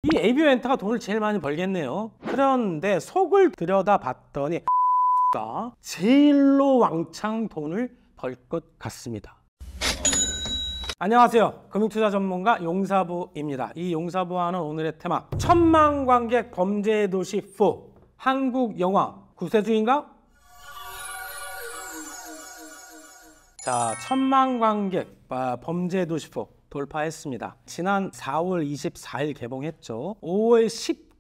이 에이비오 엔터가 돈을 제일 많이 벌겠네요. 그런데 속을 들여다봤더니 가 제일로 왕창 돈을 벌 것 같습니다. 안녕하세요. 금융투자 전문가 용사부입니다. 이 용사부와는 오늘의 테마, 천만 관객 범죄의 도시 4 한국 영화 구세주인가? 자, 천만 관객 범죄의 도시 4 돌파했습니다. 지난 4월 24일 개봉했죠. 5월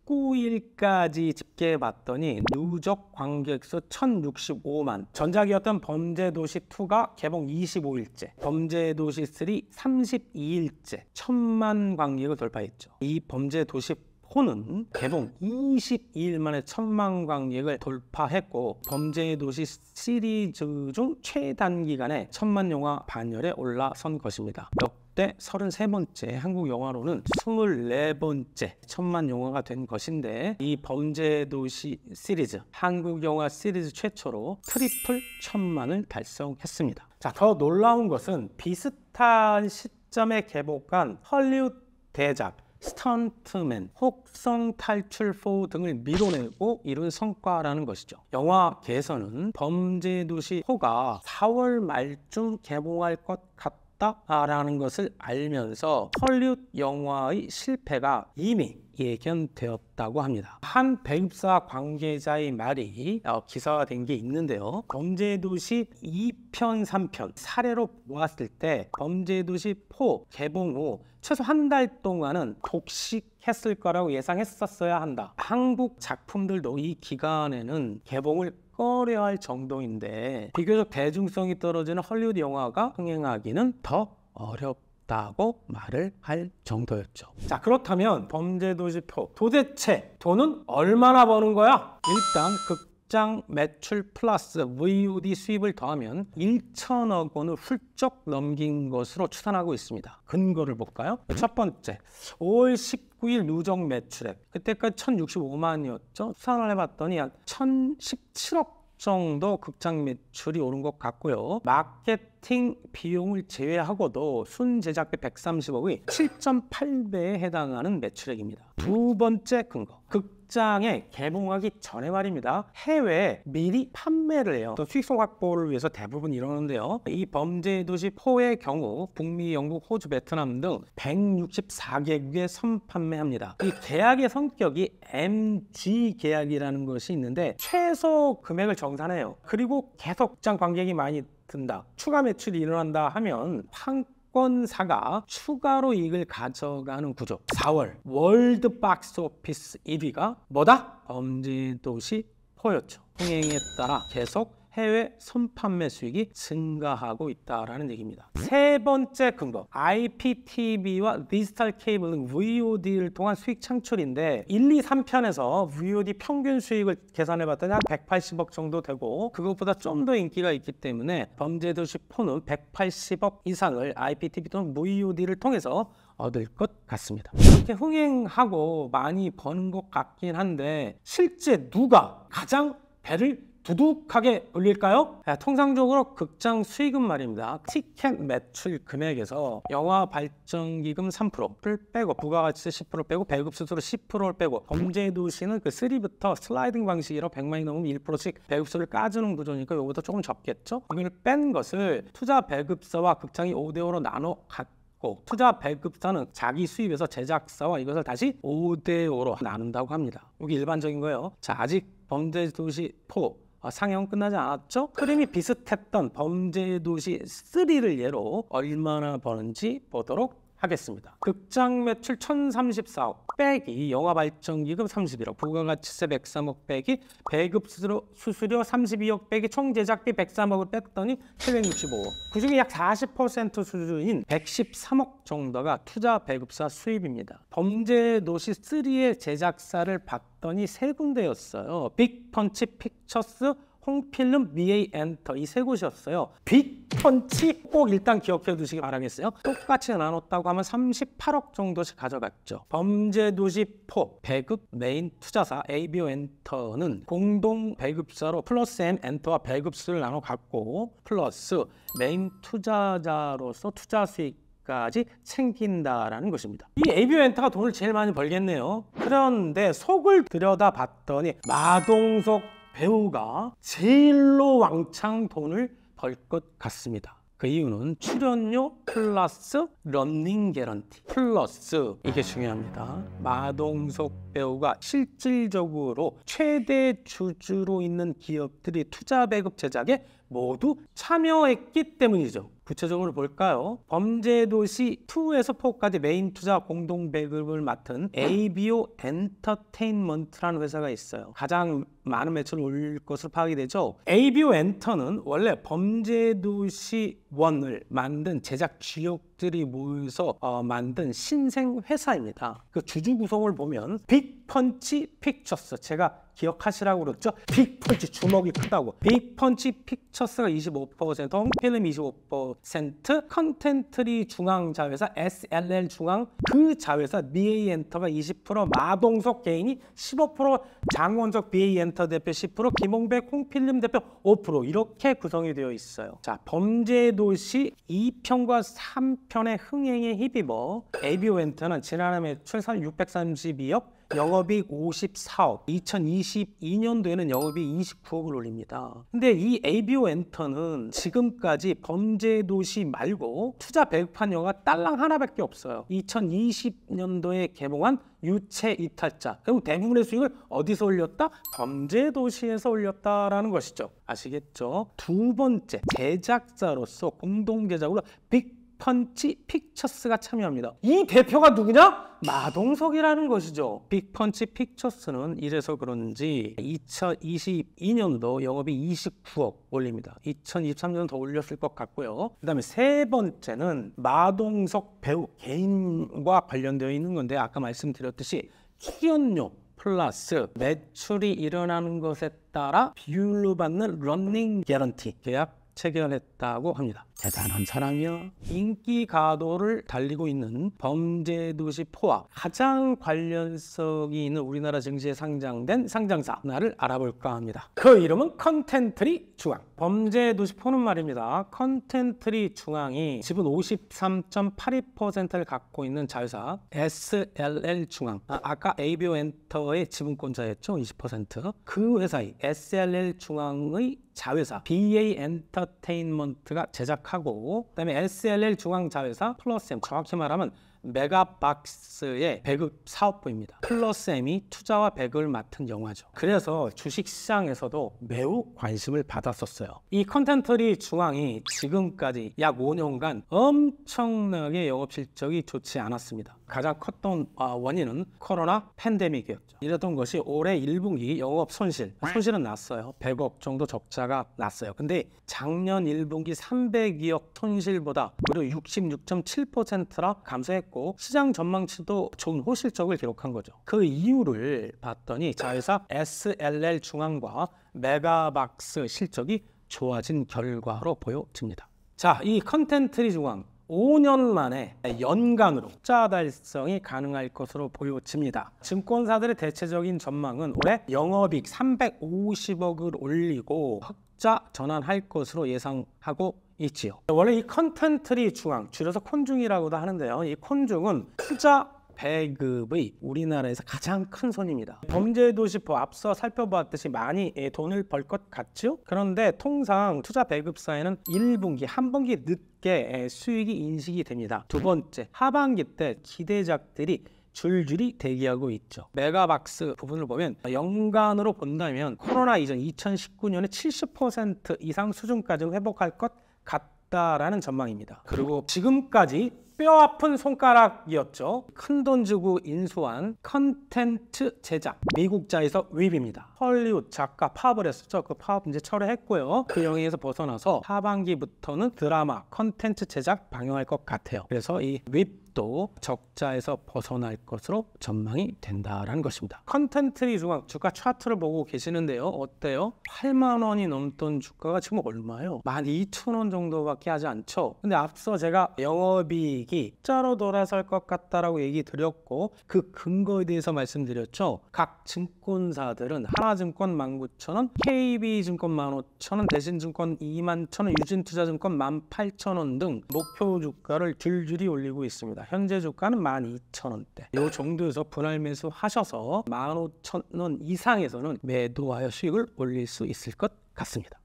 19일까지 집계해봤더니 누적 관객수 1065만. 전작이었던 범죄도시 2가 개봉 25일째, 범죄도시 3 32일째 1000만 관객을 돌파했죠. 이 범죄도시 4는 개봉 22일 만에 1000만 관객을 돌파했고, 범죄도시 시리즈 중 최단기간에 1000만 영화 반열에 올라선 것입니다. 역대 33번째, 한국 영화로는 24번째 1000만 영화가 된 것인데, 이 범죄도시 시리즈, 한국 영화 시리즈 최초로 트리플 1000만을 달성했습니다. 자, 더 놀라운 것은 비슷한 시점에 개봉한 헐리우드 대작 스턴트맨, 혹성 탈출 4 등을 밀어내고 이룬 성과라는 것이죠. 영화계에서는 범죄도시 4가 4월 말쯤 개봉할 것 같다라는 것을 알면서 헐리우드 영화의 실패가 이미 예견되었다고 합니다. 한 배급사 관계자의 말이 기사화된 게 있는데요. 범죄도시 2편, 3편 사례로 보았을 때 범죄도시 4 개봉 후 최소 한 달 동안은 독식했을 거라고 예상했었어야 한다. 한국 작품들도 이 기간에는 개봉을 꺼려할 정도인데, 비교적 대중성이 떨어지는 헐리우드 영화가 흥행하기는 더 어렵다고 말을 할 정도였죠. 자, 그렇다면 범죄도시 4 도대체 돈은 얼마나 버는 거야? 일단 극장 매출 플러스 VOD 수입을 더하면 1천억 원을 훌쩍 넘긴 것으로 추산하고 있습니다. 근거를 볼까요? 첫 번째, 5월 19일 누적 매출액, 그때까지 1065만이었죠. 추산을 해봤더니 한 1017억 정도 극장 매출이 오른 것 같고요. 마케팅 비용을 제외하고도 순제작비 130억의 7.8배에 해당하는 매출액입니다. 두 번째 근거, 극장에 개봉하기 전에 말입니다. 해외에 미리 판매를 해요. 또 수익성 확보를 위해서 대부분 이러는데요. 이 범죄도시 4의 경우 북미, 영국, 호주, 베트남 등 164개국에 선판매합니다. 이 계약의 성격이 MG 계약이라는 것이 있는데, 최소 금액을 정산해요. 그리고 계속 극장 관객이 많이 든다, 추가 매출이 일어난다 하면 판권사가 추가로 이익을 가져가는 구조. 4월 월드 박스 오피스 1위가 뭐다? 범죄도시 4였죠. 흥행에 따라 계속 해외 선판매 수익이 증가하고 있다는 얘기입니다. 세 번째 근거, IPTV와 디지털 케이블 등 VOD를 통한 수익 창출인데, 1, 2, 3편에서 VOD 평균 수익을 계산해봤더니 한 180억 정도 되고, 그것보다 좀 더 인기가 있기 때문에 범죄도시 4는 180억 이상을 IPTV 또는 VOD를 통해서 얻을 것 같습니다. 이렇게 흥행하고 많이 버는 것 같긴 한데, 실제 누가 가장 배를 두둑하게 올릴까요? 통상적으로 극장 수익은 말입니다, 티켓 매출 금액에서 영화 발전기금 3%를 빼고, 부가가치세 10% 빼고, 배급 수수료 10%를 빼고, 범죄도시는 그 3부터 슬라이딩 방식이라 100만이 넘으면 1%씩 배급수를 까주는 구조니까 이거보다 조금 적겠죠? 이걸 뺀 것을 투자 배급사와 극장이 5대5로 나눠 갖고, 투자 배급사는 자기 수입에서 제작사와 이것을 다시 5대5로 나눈다고 합니다. 이게 일반적인 거예요. 자, 아직 범죄도시 4 상영 끝나지 않았죠? 흐름이 비슷했던 범죄도시 3를 예로 얼마나 버는지 보도록 하겠습니다. 극장 매출 1034억 빼기 영화 발전기금 31억, 부가가치세 103억 빼기 배급 수수료 32억 빼기 총 제작비 103억을 뺐더니 765억. 그중에 약 40% 수준인 113억 정도가 투자 배급사 수입입니다. 범죄도시 3의 제작사를 봤더니 세 군데였어요. 빅펀치 픽처스, 홍필름, 미에이 엔터, 이 세 곳이었어요. 빅펀치 꼭 일단 기억해 두시기 바라겠어요. 똑같이 나눴다고 하면 38억 정도씩 가져갔죠. 범죄도시 4 배급 메인 투자사 에이비오 엔터는 공동 배급사로 플러스 M 엔터와 배급수를 나눠 갖고, 플러스 메인 투자자로서 투자 수익 것까지 챙긴다라는 것입니다. 이 에이비오 엔터가 돈을 제일 많이 벌겠네요. 그런데 속을 들여다봤더니 마동석 배우가 제일로 왕창 돈을 벌 것 같습니다. 그 이유는 출연료 플러스 런닝 개런티 플러스, 이게 중요합니다. 마동석 배우가 실질적으로 최대 주주로 있는 기업들이 투자 배급 제작에 모두 참여했기 때문이죠. 구체적으로 볼까요? 범죄도시 2에서 4까지 메인 투자 공동 배급을 맡은 에이비오 엔터테인먼트라는 회사가 있어요. 가장 많은 매출을 올릴 것으로 파악이 되죠. 에이비오 엔터는 원래 범죄도시 1을 만든 제작 주역들이 모여서 만든 신생 회사입니다. 그 주주 구성을 보면 빅펀치 픽처스, 제가 기억하시라고 그랬죠? 빅펀치, 주먹이 크다고. 빅펀치 픽처스가 25%, 홍필름 25%, 컨텐트리 중앙자회사 SLL 중앙, 그 자회사 BA 엔터가 20%, 마동석 개인이 15%, 장원석 BA 엔터 대표 10%, 김홍백 홍필름 대표 5%, 이렇게 구성이 되어 있어요. 자, 범죄도시 2편과 3편의 흥행에 힘입어 에이비오 엔터는 지난해 매출 632억, 영업이익 54억, 2022년도에는 영업이익 29억을 올립니다. 근데 이 에이비오 엔터는 지금까지 범죄도시 말고 투자 배급한 영화가 딸랑 하나밖에 없어요. 2020년도에 개봉한 유체 이탈자. 그럼 대부분의 수익을 어디서 올렸다? 범죄도시에서 올렸다라는 것이죠. 아시겠죠? 두 번째, 제작자로서 공동 제작으로 빅펀치 픽처스가 참여합니다. 이 대표가 누구냐? 마동석이라는 것이죠. 빅펀치 픽처스는 이래서 그런지 2022년도 영업이 29억 올립니다. 2023년은 더 올렸을 것 같고요. 그 다음에 세 번째는 마동석 배우 개인과 관련되어 있는 건데, 아까 말씀드렸듯이 출연료 플러스 매출이 일어나는 것에 따라 비율로 받는 런닝 개런티 계약 체결했다고 합니다. 대단한 사람이야. 인기 가도를 달리고 있는 범죄도시 4와 가장 관련성이 있는 우리나라 증시에 상장된 상장사 하나를 알아볼까 합니다. 그 이름은 컨텐트리 중앙. 범죄도시 4는 말입니다. 컨텐트리 중앙이 지분 53.82%를 갖고 있는 자회사 SLL 중앙, 아까 에이비오 엔터의 지분권자였죠. 20%. 그 회사의 SLL 중앙의 자회사 BA 엔터테인먼트가 제작하고, 그다음에 SLL 중앙 자회사 플러스엠, 정확히 말하면 메가박스의 배급 사업부입니다. 플러스엠이 투자와 배급을 맡은 영화죠. 그래서 주식시장에서도 매우 관심을 받았었어요. 이 컨텐트리 중앙이 지금까지 약 5년간 엄청나게 영업 실적이 좋지 않았습니다. 가장 컸던 원인은 코로나 팬데믹이었죠. 이랬던 것이 올해 1분기 영업 손실은 났어요. 100억 정도 적자가 났어요. 근데 작년 1분기 302억 손실보다 무려 66.7%나 감소했고, 시장 전망치도 좋은 호실적을 기록한 거죠. 그 이유를 봤더니 자회사 SLL 중앙과 메가박스 실적이 좋아진 결과로 보여집니다. 자, 이 컨텐트리 중앙 5년 만에 연간으로 흑자 달성이 가능할 것으로 보여집니다. 증권사들의 대체적인 전망은 올해 영업이익 350억을 올리고 흑자 전환할 것으로 예상하고 있지요. 원래 이 컨텐트리 중앙, 줄여서 콘중이라고도 하는데요. 이 콘중은 투자 배급의 우리나라에서 가장 큰 손입니다. 범죄도시4 앞서 살펴보았듯이 많이 돈을 벌 것 같죠? 그런데 통상 투자 배급사에는 1분기, 한 분기 늦게 수익이 인식이 됩니다. 두 번째, 하반기 때 기대작들이 줄줄이 대기하고 있죠. 메가박스 부분을 보면 연간으로 본다면 코로나 이전 2019년에 70% 이상 수준까지 회복할 것 같다라는 전망입니다. 그리고 지금까지 뼈아픈 손가락이었죠. 큰돈 주고 인수한 컨텐츠 제작, 미국자에서 웹입니다. 헐리우드 작가 파업을 했었죠. 그 파업 이제 철회했고요. 그 영역에서 벗어나서 하반기부터는 드라마, 컨텐츠 제작 방영할 것 같아요. 그래서 이 웹도 주식도 적자에서 벗어날 것으로 전망이 된다라는 것입니다. 컨텐츠리 중앙 주가 차트를 보고 계시는데요. 어때요? 8만 원이 넘던 주가가 지금 얼마예요? 12,000원 정도밖에 하지 않죠. 근데 앞서 제가 영업이익이 숫자로 돌아설 것 같다라고 얘기 드렸고 그 근거에 대해서 말씀드렸죠. 각 증권사들은 하나증권 19,000원, KB증권 15,000원, 대신증권 21,000원, 유진투자증권 18,000원 등 목표 주가를 줄줄이 올리고 있습니다. 현재 주가는 12,000원대. 이 정도에서 분할 매수 하셔서 15,000원 이상에서는 매도하여 수익을 올릴 수 있을 것 같습니다.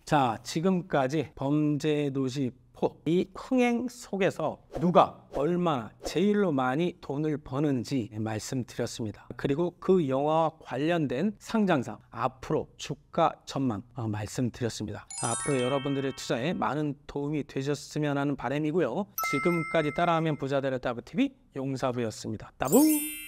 자, 지금까지 범죄도시 이 흥행 속에서 누가 얼마나 제일로 많이 돈을 버는지 말씀드렸습니다. 그리고 그 영화와 관련된 상장사 앞으로 주가 전망 말씀드렸습니다. 앞으로 여러분들의 투자에 많은 도움이 되셨으면 하는 바람이고요. 지금까지 따라하면 부자 되는 따브TV 용사부였습니다. 따브!